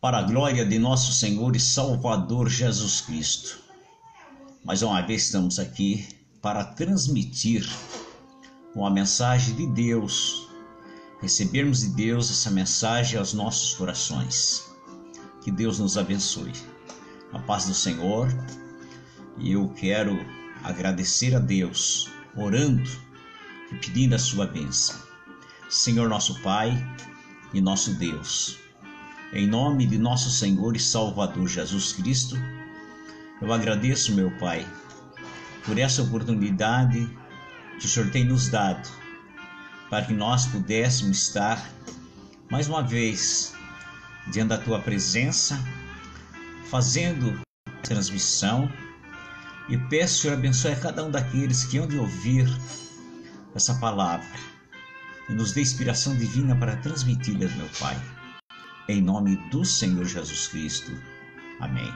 para a glória de nosso Senhor e Salvador Jesus Cristo. Mais uma vez estamos aqui para transmitir uma mensagem de Deus, recebermos de Deus essa mensagem aos nossos corações. Que Deus nos abençoe. A paz do Senhor. E eu quero agradecer a Deus, orando e pedindo a sua bênção. Senhor nosso Pai e nosso Deus, em nome de nosso Senhor e Salvador Jesus Cristo, eu agradeço, meu Pai, por essa oportunidade que o Senhor tem nos dado, para que nós pudéssemos estar mais uma vez diante da Tua presença, fazendo a transmissão, e peço, Senhor, abençoe a cada um daqueles que hão de ouvir essa palavra e nos dê inspiração divina para transmiti-la, meu Pai. Em nome do Senhor Jesus Cristo. Amém.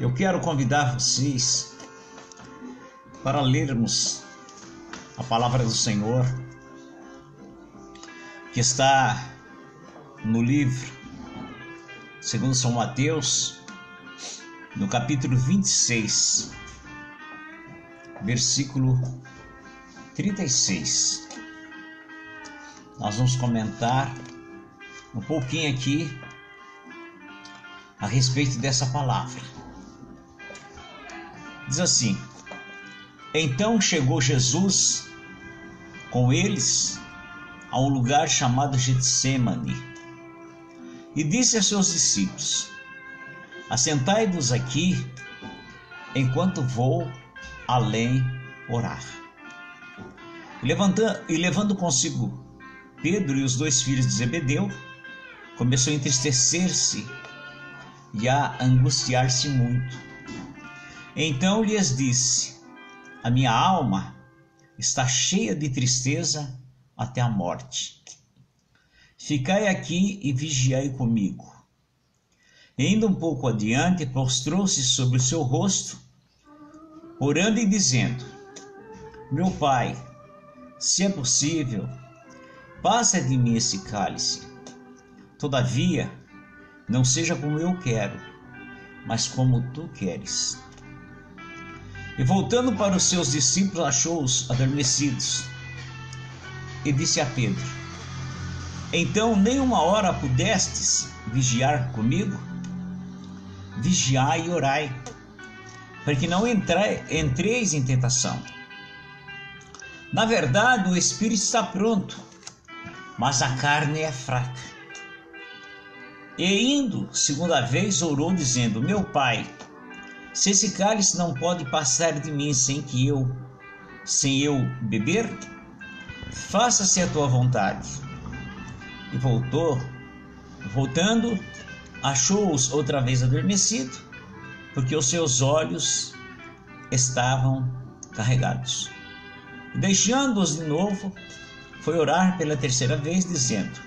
Eu quero convidar vocês para lermos a palavra do Senhor, que está no livro segundo São Mateus, no capítulo 26, versículo 36. Nós vamos comentar um pouquinho aqui a respeito dessa palavra. Diz assim: então chegou Jesus com eles a um lugar chamado Getsêmani e disse a seus discípulos: assentai-vos aqui enquanto vou além orar. E levando consigo Pedro e os dois filhos de Zebedeu, começou a entristecer-se e a angustiar-se muito. Então lhes disse: a minha alma está cheia de tristeza até a morte. Ficai aqui e vigiai comigo. E indo um pouco adiante, prostrou-se sobre o seu rosto, orando e dizendo: meu Pai, se é possível, passa de mim esse cálice. Todavia, não seja como eu quero, mas como tu queres. E voltando para os seus discípulos, achou-os adormecidos. E disse a Pedro: então nem uma hora pudestes vigiar comigo? Vigiai e orai, para que não entreis em tentação. Na verdade, o espírito está pronto, mas a carne é fraca. E indo, segunda vez, orou, dizendo: meu Pai, se esse cálice não pode passar de mim sem eu beber, faça-se a tua vontade. E voltando, achou-os outra vez adormecidos, porque os seus olhos estavam carregados. E deixando-os de novo, foi orar pela terceira vez, dizendo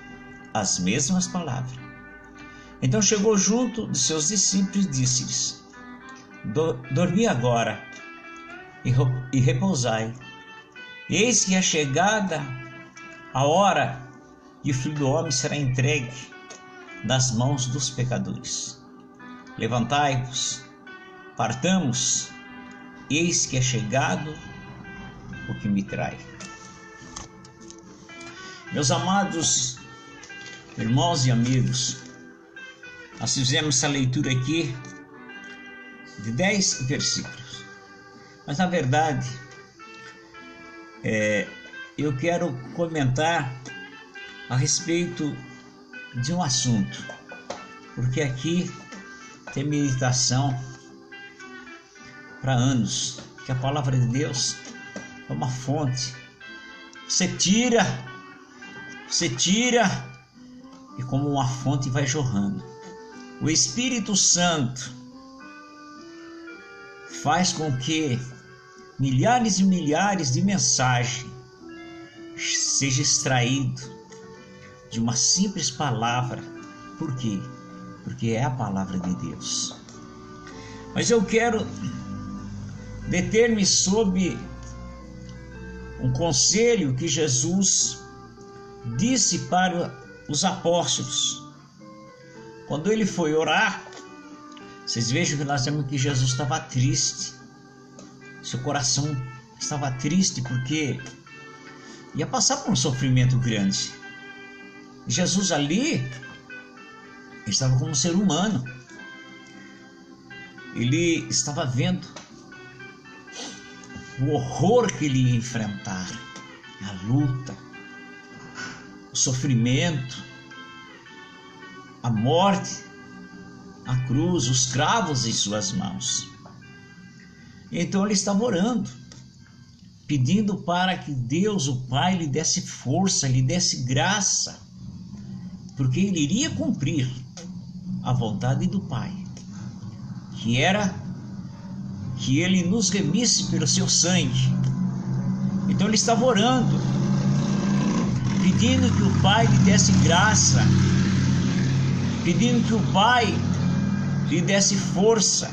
as mesmas palavras. Então chegou junto de seus discípulos e disse-lhes: dormi agora e repousai. Eis que é chegada a hora e o Filho do Homem será entregue nas mãos dos pecadores. Levantai-vos, partamos, eis que é chegado o que me trai. Meus amados irmãos e amigos, nós fizemos essa leitura aqui de 10 versículos, mas na verdade eu quero comentar a respeito de um assunto, porque aqui tem meditação para anos, que a palavra de Deus é uma fonte. Você tira, e como uma fonte vai jorrando. O Espírito Santo faz com que milhares e milhares de mensagens seja extraído de uma simples palavra. Por quê? Porque é a palavra de Deus. Mas eu quero deter-me sobre um conselho que Jesus disse para os apóstolos. Quando ele foi orar, vocês vejam que nós vemos que Jesus estava triste. Seu coração estava triste porque ia passar por um sofrimento grande. Jesus ali estava como um ser humano. Ele estava vendo o horror que ele ia enfrentar, a luta, o sofrimento, a morte, a cruz, os cravos em suas mãos. Então ele estava orando, pedindo para que Deus, o Pai, lhe desse força, lhe desse graça, porque ele iria cumprir a vontade do Pai, que era que ele nos remisse pelo seu sangue. Então ele estava orando, pedindo que o Pai lhe desse graça, pedindo que o Pai lhe desse força.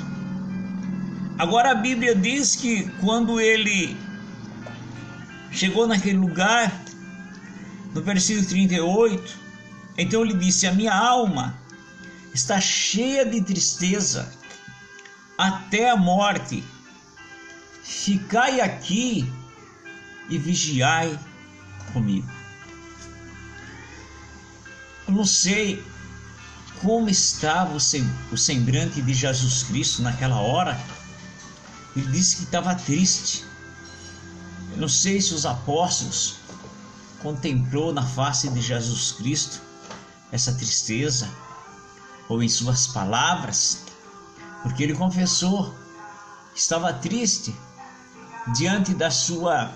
Agora a Bíblia diz que quando ele chegou naquele lugar, no versículo 38, então ele disse: a minha alma está cheia de tristeza até a morte. Ficai aqui e vigiai comigo. Eu não sei como estava o semblante de Jesus Cristo naquela hora. Ele disse que estava triste. Eu não sei se os apóstolos contemplou na face de Jesus Cristo essa tristeza, ou em suas palavras, porque ele confessou que estava triste diante da sua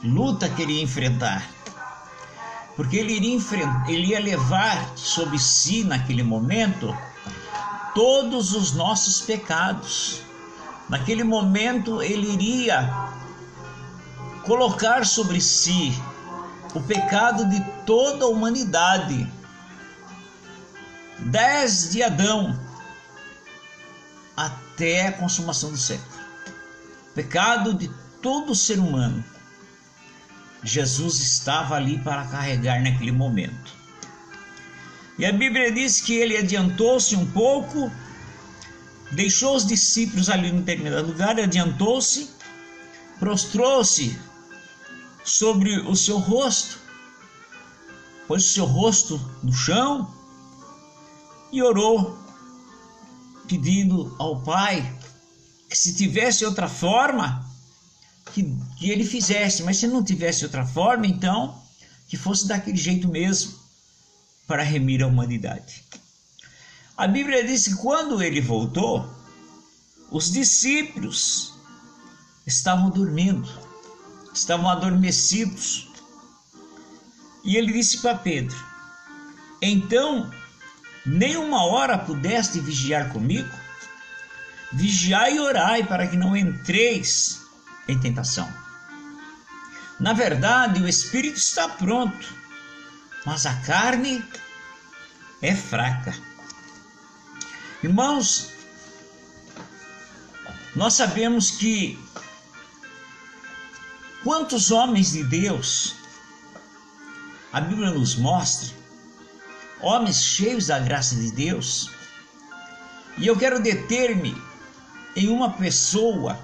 luta que ele ia enfrentar, porque ele ia levar sobre si naquele momento todos os nossos pecados. Naquele momento ele iria colocar sobre si o pecado de toda a humanidade, desde Adão até a consumação do século. Pecado de todo ser humano. Jesus estava ali para carregar naquele momento. E a Bíblia diz que ele adiantou-se um pouco, deixou os discípulos ali no determinado lugar, adiantou-se, prostrou-se sobre o seu rosto, pôs o seu rosto no chão e orou, pedindo ao Pai que se tivesse outra forma, que ele fizesse, mas se não tivesse outra forma, então que fosse daquele jeito mesmo, para remir a humanidade. A Bíblia diz que quando ele voltou, os discípulos estavam dormindo, estavam adormecidos. E ele disse para Pedro: então, nem uma hora pudeste vigiar comigo? Vigiai e orai para que não entreis em tentação. Na verdade, o espírito está pronto, mas a carne é fraca. Irmãos, nós sabemos que quantos homens de Deus a Bíblia nos mostra, homens cheios da graça de Deus, e eu quero deter-me em uma pessoa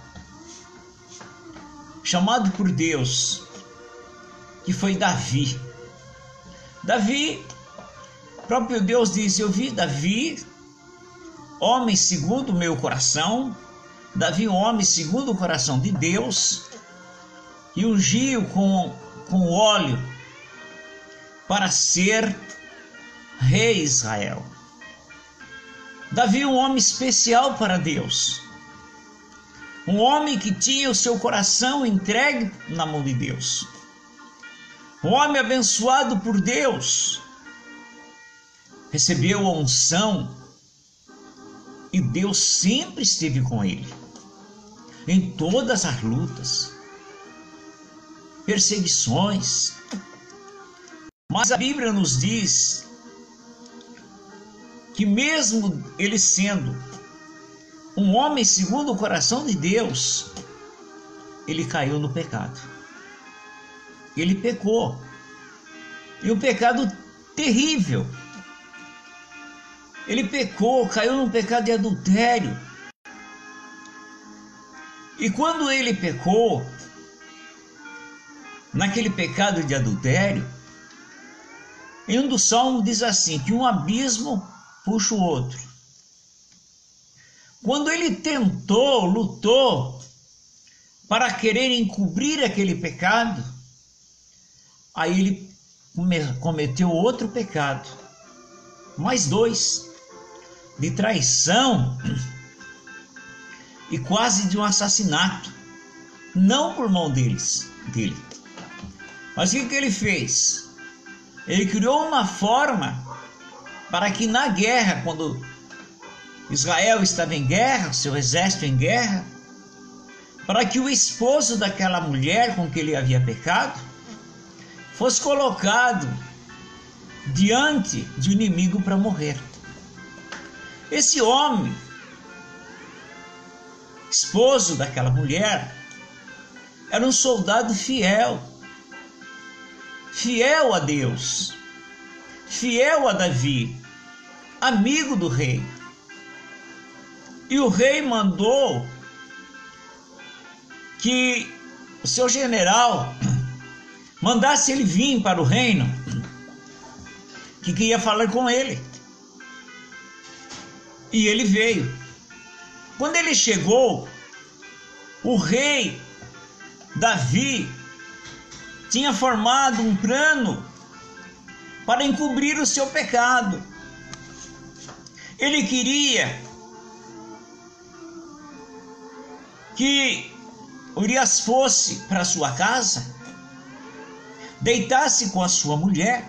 chamado por Deus, que foi Davi. Davi, próprio Deus diz: eu vi Davi, homem segundo o meu coração. Davi, um homem segundo o coração de Deus, e ungiu com óleo para ser rei Israel. Davi, um homem especial para Deus, um homem que tinha o seu coração entregue na mão de Deus, um homem abençoado por Deus, recebeu a unção e Deus sempre esteve com ele em todas as lutas, perseguições. Mas a Bíblia nos diz que mesmo ele sendo um homem segundo o coração de Deus, ele caiu no pecado. ele pecou. E um pecado terrível. Ele pecou, caiu num pecado de adultério. E quando ele pecou, naquele pecado de adultério, em um dos salmos diz assim, que um abismo puxa o outro. Quando ele tentou, lutou para querer encobrir aquele pecado, aí ele cometeu outro pecado, mais dois, de traição e quase de um assassinato, não por mão dele. Mas o que ele fez? Ele criou uma forma para que na guerra, quando Israel estava em guerra, seu exército em guerra, para que o esposo daquela mulher com que ele havia pecado fosse colocado diante de um inimigo para morrer. Esse homem, esposo daquela mulher, era um soldado fiel a Deus, fiel a Davi, amigo do rei. E o rei mandou que o seu general mandasse ele vir para o reino, que queria falar com ele. E ele veio. Quando ele chegou, o rei Davi tinha formado um plano para encobrir o seu pecado. Ele queria que Urias fosse para sua casa, deitasse com a sua mulher,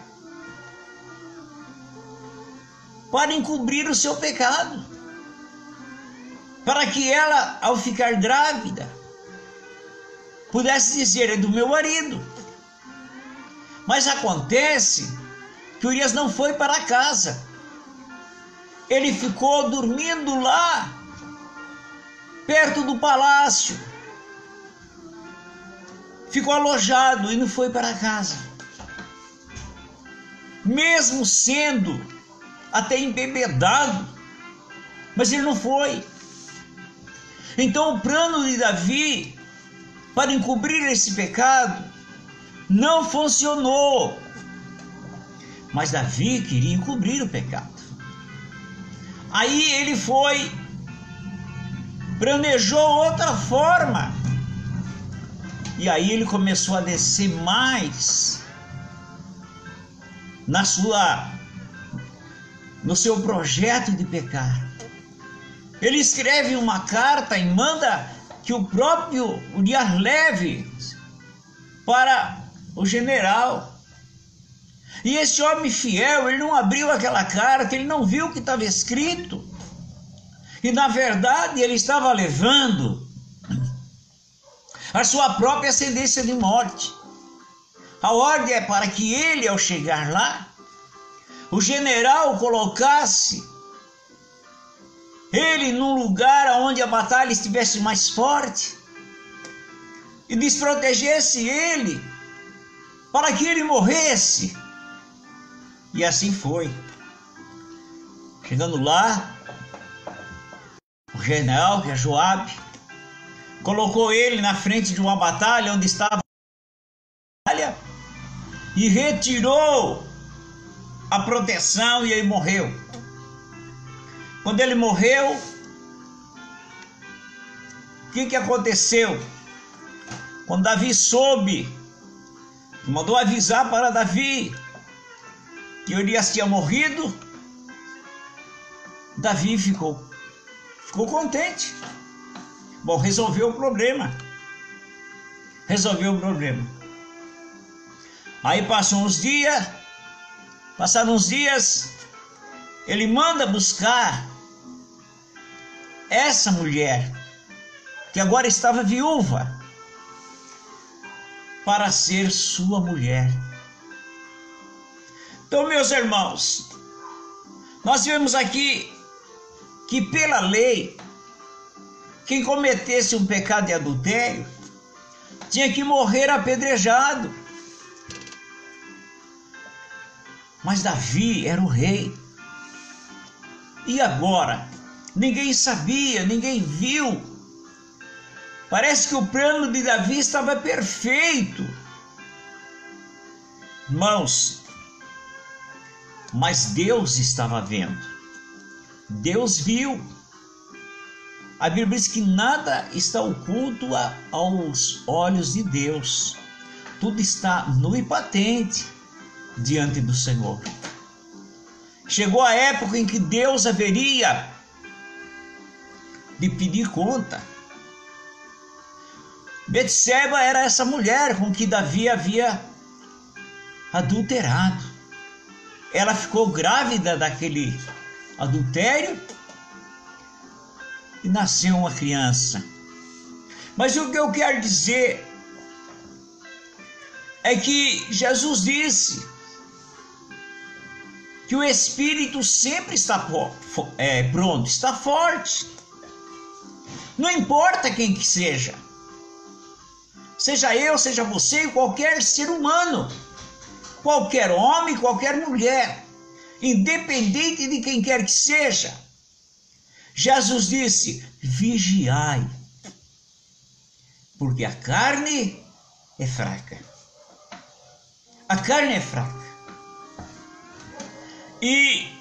para encobrir o seu pecado, para que ela, ao ficar grávida, pudesse dizer, é do meu marido. Mas acontece que Urias não foi para casa, ele ficou dormindo lá, perto do palácio, ficou alojado e não foi para casa, mesmo sendo até embebedado, mas ele não foi. Então o plano de Davi para encobrir esse pecado não funcionou, mas Davi queria encobrir o pecado. Aí ele planejou outra forma, e aí ele começou a descer mais no seu projeto de pecar. Ele escreve uma carta e manda que o próprio Urias leve para o general. E esse homem fiel, ele não abriu aquela carta, ele não viu o que estava escrito. E na verdade ele estava levando a sua própria sentença de morte. A ordem é para que ele, ao chegar lá, o general colocasse ele num lugar onde a batalha estivesse mais forte e desprotegesse ele para que ele morresse. E assim foi. Chegando lá, o general, que é Joabe, colocou ele na frente de uma batalha onde estava a batalha e retirou a proteção e ele morreu. Quando ele morreu, o que aconteceu? Quando Davi soube, mandou avisar para Davi que Urias tinha morrido, Davi ficou contente. Bom, resolveu o problema. Aí passaram uns dias, ele manda buscar essa mulher, que agora estava viúva, para ser sua mulher. Então, meus irmãos, nós vemos aqui que pela lei, quem cometesse um pecado de adultério tinha que morrer apedrejado. Mas Davi era o rei. E agora? Ninguém sabia, ninguém viu. Parece que o plano de Davi estava perfeito. Irmãos, mas Deus estava vendo. Deus viu. A Bíblia diz que nada está oculto aos olhos de Deus. Tudo está nu e patente diante do Senhor. Chegou a época em que Deus haveria de pedir conta. Betseba era essa mulher com que Davi havia adulterado. Ela ficou grávida daquele adultério e nasceu uma criança. Mas o que eu quero dizer é que Jesus disse que o Espírito sempre está pronto, está forte. Não importa quem que seja eu, seja você, qualquer ser humano, qualquer homem, qualquer mulher, independente de quem quer que seja. Jesus disse: vigiai, porque a carne é fraca. A carne é fraca. E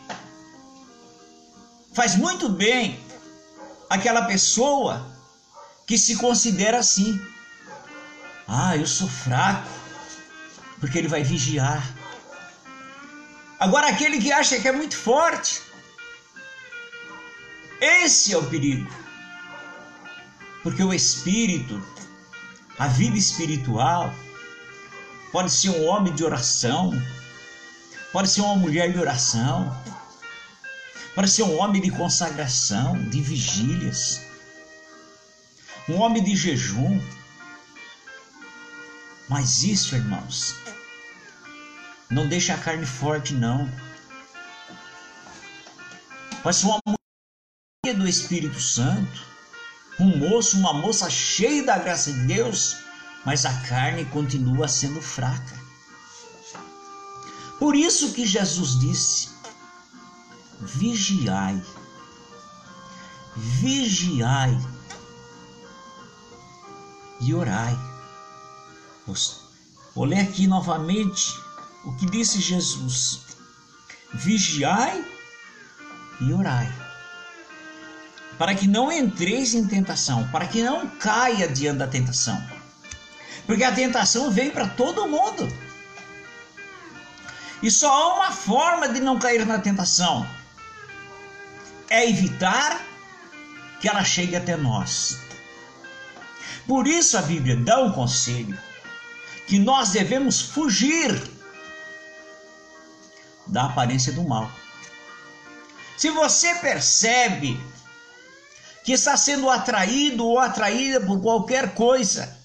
faz muito bem aquela pessoa que se considera assim. Ah, eu sou fraco, porque ele vai vigiar. Agora aquele que acha que é muito forte, esse é o perigo. Porque o espírito, a vida espiritual, pode ser um homem de oração, pode ser uma mulher de oração, pode ser um homem de consagração, de vigílias, um homem de jejum. Mas isso, irmãos, não deixa a carne forte, não. Pode ser uma mulher do Espírito Santo, um moço, uma moça cheia da graça de Deus, mas a carne continua sendo fraca. Por isso que Jesus disse: vigiai, vigiai e orai. Vou ler aqui novamente o que disse Jesus: vigiai e orai, para que não entreis em tentação, para que não caia diante da tentação, porque a tentação vem para todo mundo, e só há uma forma de não cair na tentação: é evitar que ela chegue até nós. Por isso a Bíblia dá um conselho, que nós devemos fugir da aparência do mal. Se você percebe que está sendo atraído ou atraída por qualquer coisa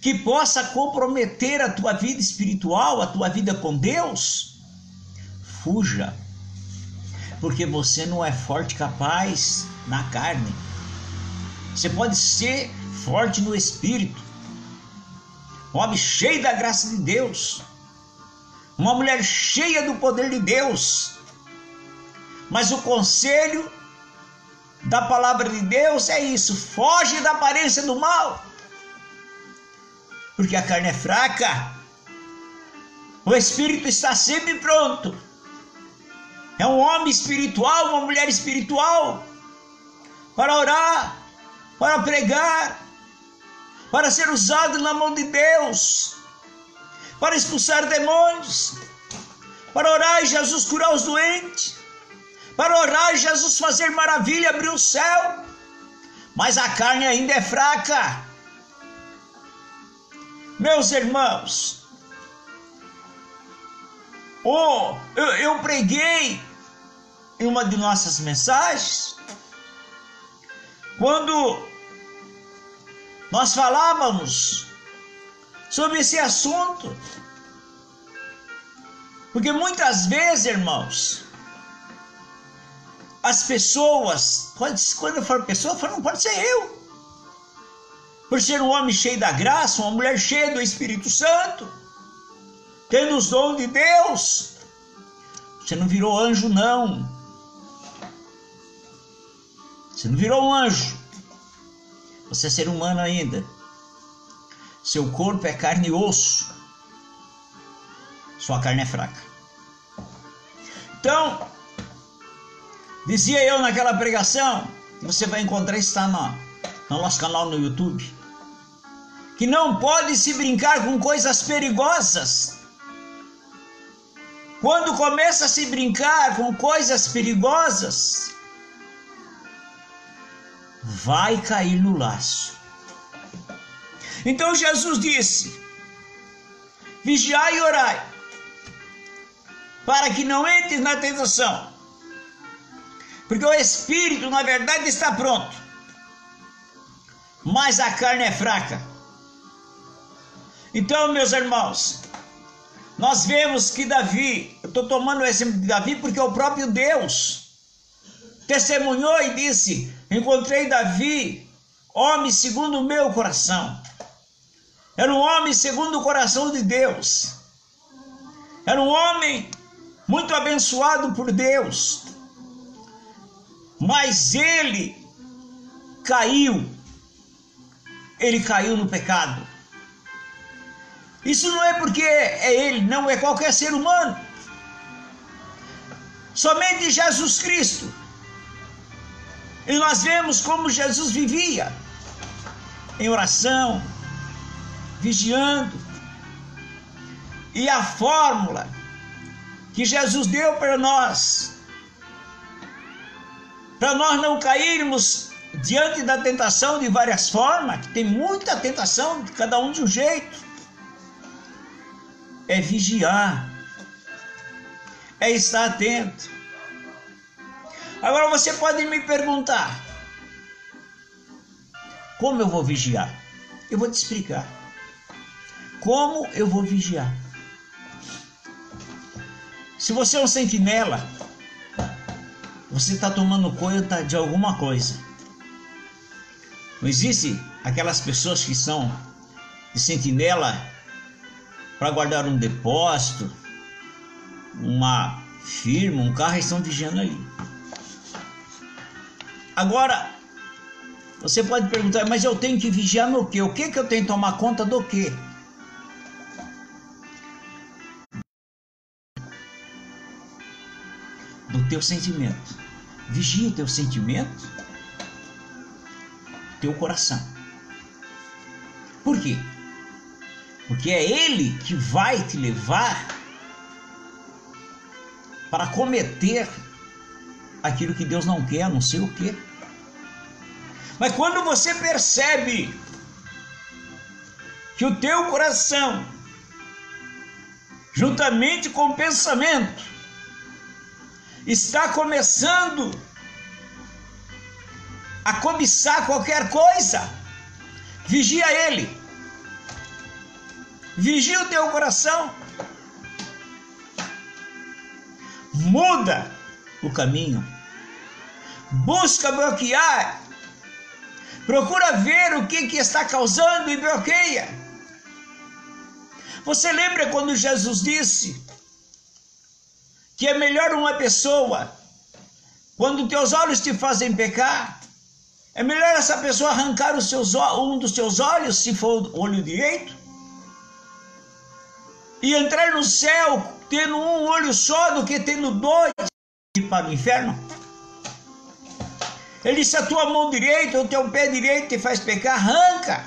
que possa comprometer a tua vida espiritual, a tua vida com Deus, fuja, porque você não é forte capaz na carne. Você pode ser forte no espírito, um homem cheio da graça de Deus, uma mulher cheia do poder de Deus. Mas o conselho da palavra de Deus é isso: foge da aparência do mal, porque a carne é fraca, o espírito está sempre pronto. É um homem espiritual, uma mulher espiritual, para orar, para pregar, para ser usado na mão de Deus, para expulsar demônios, para orar e Jesus curar os doentes, para orar e Jesus fazer maravilha, abrir o céu. Mas a carne ainda é fraca. Meus irmãos, eu preguei em uma de nossas mensagens, quando nós falávamos sobre esse assunto, porque muitas vezes, irmãos, as pessoas, quando eu falo pessoa, não pode ser eu, por ser um homem cheio da graça, uma mulher cheia do Espírito Santo, tendo os dons de Deus, Você não virou anjo, não. Você não virou um anjo. Você é ser humano ainda. Seu corpo é carne e osso. Sua carne é fraca. Então, dizia eu naquela pregação, você vai encontrar, está no nosso canal no YouTube, que não pode se brincar com coisas perigosas. Quando começa a se brincar com coisas perigosas, vai cair no laço. Então Jesus disse: vigiai e orai, para que não entres na tentação. Porque o espírito, na verdade, está pronto, mas a carne é fraca. Então, meus irmãos, nós vemos que Davi, eu estou tomando o exemplo de Davi porque o próprio Deus testemunhou e disse: encontrei Davi, homem segundo o meu coração. Era um homem segundo o coração de Deus. Era um homem muito abençoado por Deus. Mas ele caiu. Ele caiu no pecado. Isso não é porque é ele, não, é qualquer ser humano. Somente Jesus Cristo. E nós vemos como Jesus vivia em oração, vigiando. E a fórmula que Jesus deu para nós não cairmos diante da tentação de várias formas, que tem muita tentação, cada um de um jeito, é vigiar, é estar atento. Agora você pode me perguntar: como eu vou vigiar? Eu vou te explicar. Como eu vou vigiar? Se você é um sentinela, você está tomando conta de alguma coisa. Não existe aquelas pessoas que são de sentinela para guardar um depósito, uma firma, um carro, e estão vigiando ali. Agora, você pode perguntar: mas eu tenho que vigiar no quê? O que que eu tenho que tomar conta do quê? Do teu sentimento. Vigia o teu sentimento, teu coração. Por quê? Porque é ele que vai te levar para cometer aquilo que Deus não quer, não sei o quê. Mas quando você percebe que o teu coração, juntamente com o pensamento, está começando a cobiçar qualquer coisa, vigia ele. Vigia o teu coração. Muda o caminho. Busca bloquear. Procura ver o que está causando e bloqueia. Você lembra quando Jesus disse que é melhor uma pessoa, quando teus olhos te fazem pecar, é melhor essa pessoa arrancar um dos seus olhos, se for o olho direito, e entrar no céu tendo um olho só, do que tendo dois e ir para o inferno? Ele disse: a tua mão direita ou o teu pé direito te faz pecar, arranca.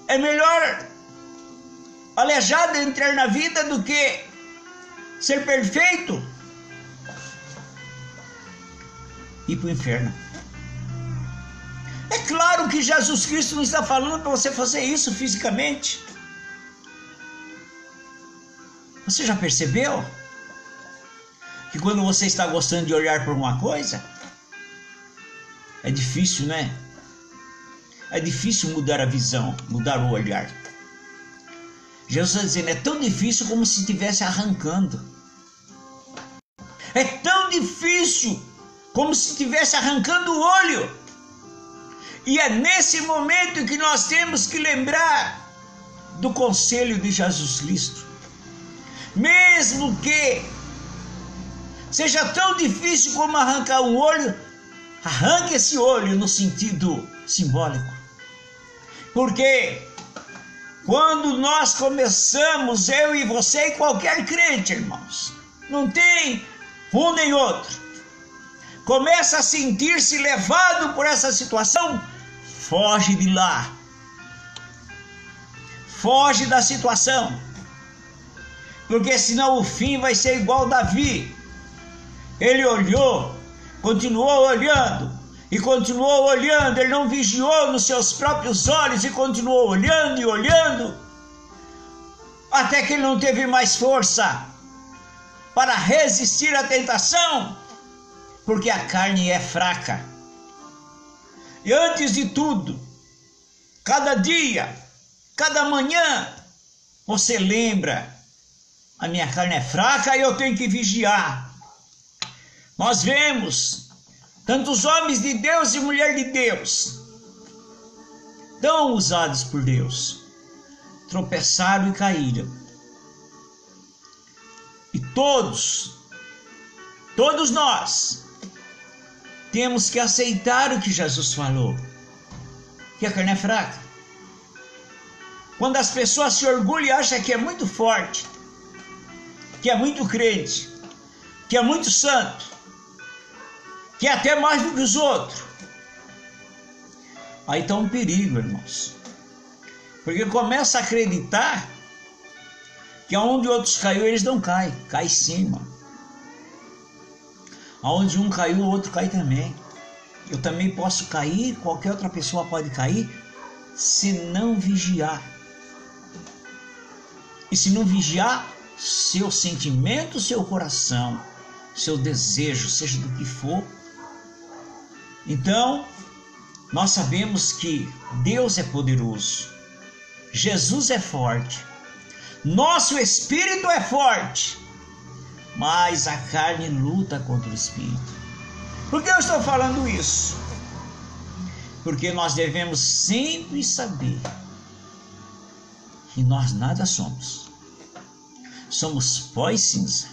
É melhor aleijado entrar na vida do que ser perfeito e ir para o inferno. É claro que Jesus Cristo não está falando para você fazer isso fisicamente. Você já percebeu que quando você está gostando de olhar por uma coisa, é difícil, né? É difícil mudar a visão, mudar o olhar. Jesus está dizendo: é tão difícil como se estivesse arrancando. É tão difícil como se estivesse arrancando o olho. E é nesse momento que nós temos que lembrar do conselho de Jesus Cristo. Mesmo que seja tão difícil como arrancar um olho, arranque esse olho no sentido simbólico. Porque quando nós começamos, eu e você e qualquer crente, irmãos, não tem um nem outro, começa a sentir-se levado por essa situação, foge de lá. Foge da situação. Porque senão o fim vai ser igual Davi. Ele olhou, continuou olhando, e continuou olhando, ele não vigiou nos seus próprios olhos e continuou olhando e olhando, até que ele não teve mais força para resistir à tentação, porque a carne é fraca. E antes de tudo, cada dia, cada manhã, você lembra, a minha carne é fraca e eu tenho que vigiar. Nós vemos tantos homens de Deus e mulher de Deus, tão usados por Deus, tropeçaram e caíram. E todos nós, temos que aceitar o que Jesus falou, que a carne é fraca. Quando as pessoas se orgulham e acham que é muito forte, que é muito crente, que é muito santo, que é até mais do que os outros, aí está um perigo, irmãos. Porque começa a acreditar que aonde outros caiu, eles não caem, cai em cima. Aonde um caiu, o outro cai também. Eu também posso cair, qualquer outra pessoa pode cair, se não vigiar. E se não vigiar, seu sentimento, seu coração, seu desejo, seja do que for. Então, nós sabemos que Deus é poderoso, Jesus é forte, nosso espírito é forte, mas a carne luta contra o espírito. Por que eu estou falando isso? Porque nós devemos sempre saber que nós nada somos. Somos pó e cinza.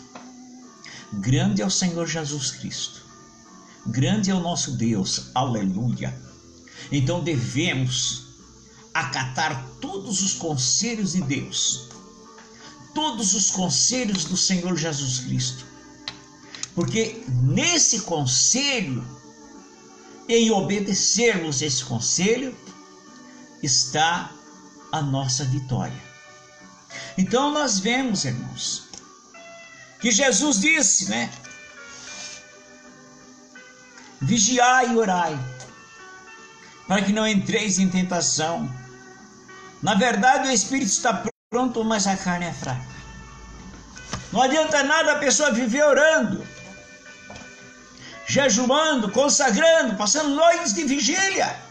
Grande é o Senhor Jesus Cristo. Grande é o nosso Deus. Aleluia. Então devemos acatar todos os conselhos de Deus, todos os conselhos do Senhor Jesus Cristo, porque nesse conselho, em obedecermos esse conselho, está a nossa vitória. Então nós vemos, irmãos, que Jesus disse, né? Vigiai e orai, para que não entreis em tentação. Na verdade, o espírito está pronto, mas a carne é fraca. Não adianta nada a pessoa viver orando, jejuando, consagrando, passando noites de vigília,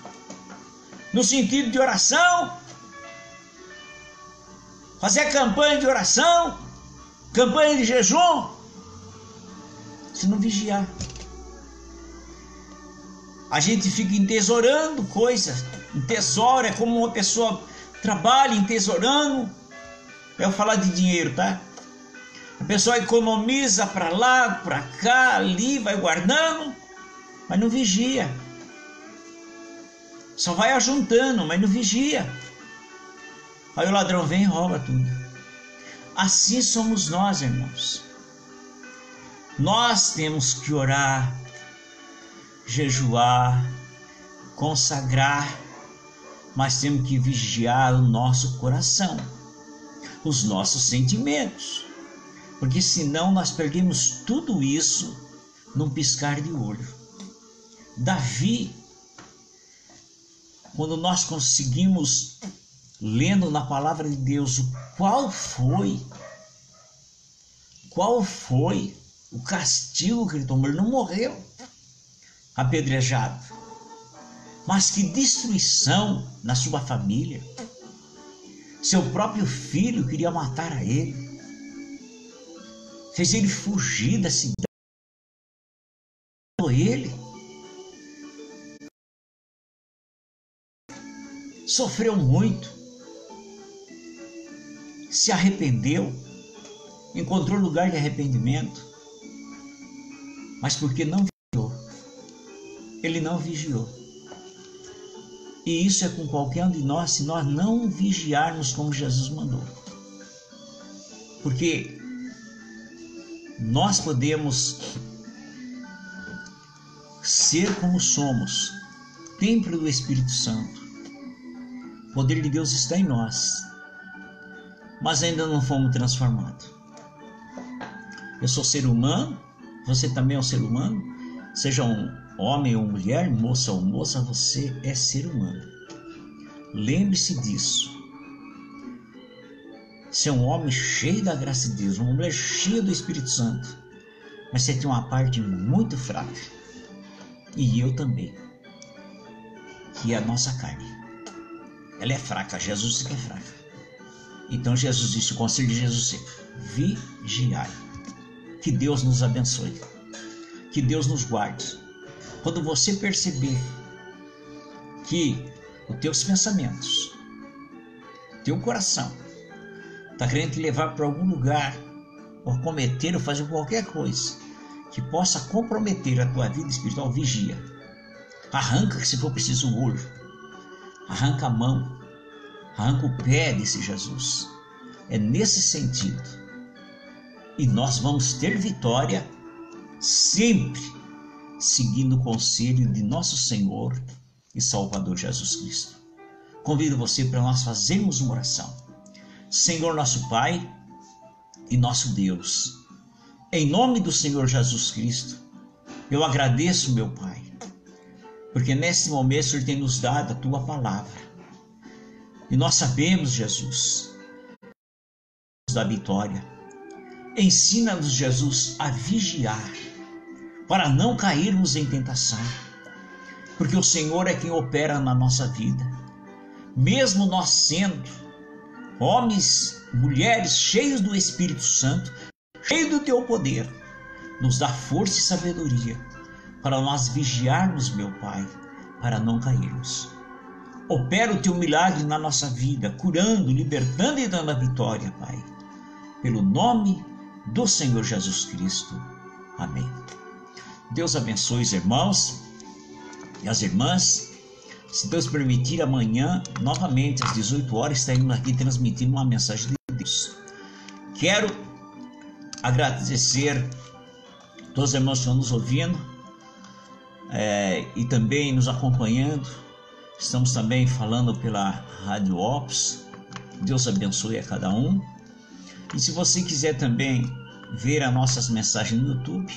no sentido de oração, fazer campanha de oração, campanha de jejum, se não vigiar. A gente fica entesourando coisas, entesoura, é como uma pessoa trabalha entesourando. Eu vou falar de dinheiro, tá? A pessoa economiza para lá, para cá, ali, vai guardando, mas não vigia. Só vai ajuntando, mas não vigia. Aí o ladrão vem e rouba tudo. Assim somos nós, irmãos. Nós temos que orar, jejuar, consagrar, mas temos que vigiar o nosso coração, os nossos sentimentos, porque senão nós perdemos tudo isso num piscar de olho. Davi, quando nós conseguimos, lendo na palavra de Deus, qual foi o castigo que ele tomou, ele não morreu apedrejado, mas que destruição na sua família. Seu próprio filho queria matar a ele, fez ele fugir da cidade, ele sofreu muito, se arrependeu, encontrou lugar de arrependimento, mas porque não vigiou. Ele não vigiou. E isso é com qualquer um de nós, se nós não vigiarmos como Jesus mandou. Porque nós podemos ser como somos, templo do Espírito Santo. O poder de Deus está em nós, mas ainda não fomos transformados. Eu sou ser humano, você também é um ser humano, seja um homem ou mulher, moça ou moça, você é ser humano. Lembre-se disso. Você é um homem cheio da graça de Deus, uma mulher cheia do Espírito Santo, mas você tem uma parte muito fraca, e eu também, que é a nossa carne. Ela é fraca, Jesus que é fraca. Então Jesus disse, o conselho de Jesus é: vigiai. Que Deus nos abençoe, que Deus nos guarde. Quando você perceber que os teus pensamentos, teu coração está querendo te levar para algum lugar, ou cometer ou fazer qualquer coisa que possa comprometer a tua vida espiritual, vigia. Arranca, se for preciso, o olho, arranca a mão, arranca o pé desse Jesus. É nesse sentido. E nós vamos ter vitória sempre seguindo o conselho de nosso Senhor e Salvador Jesus Cristo. Convido você para nós fazermos uma oração. Senhor nosso Pai e nosso Deus, em nome do Senhor Jesus Cristo, eu agradeço, meu Pai, porque nesse momento o Senhor tem nos dado a Tua palavra. E nós sabemos, Jesus, da vitória. Ensina-nos, Jesus, a vigiar, para não cairmos em tentação, porque o Senhor é quem opera na nossa vida. Mesmo nós sendo homens, mulheres cheios do Espírito Santo, cheios do Teu poder, nos dá força e sabedoria para nós vigiarmos, meu Pai, para não cairmos. Opera o Teu milagre na nossa vida, curando, libertando e dando a vitória, Pai. Pelo nome do Senhor Jesus Cristo. Amém. Deus abençoe os irmãos e as irmãs. Se Deus permitir, amanhã, novamente, às 18 horas, estaremos aqui transmitindo uma mensagem de Deus. Quero agradecer a todos os irmãos que estão nos ouvindo e também nos acompanhando. Estamos também falando pela Rádio Ops. Deus abençoe a cada um. E se você quiser também ver as nossas mensagens no YouTube,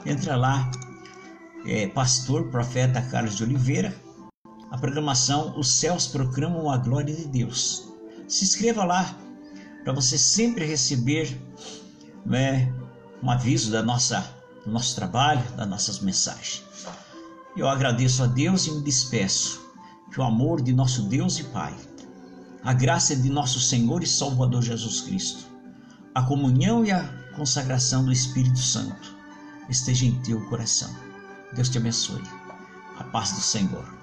entra lá, Pastor Profeta Carlos de Oliveira, a programação Os Céus Proclamam a Glória de Deus. Se inscreva lá, para você sempre receber um aviso do nosso trabalho, das nossas mensagens. Eu agradeço a Deus e me despeço. Que o amor de nosso Deus e Pai, a graça de nosso Senhor e Salvador Jesus Cristo, a comunhão e a consagração do Espírito Santo esteja em teu coração. Deus te abençoe. A paz do Senhor.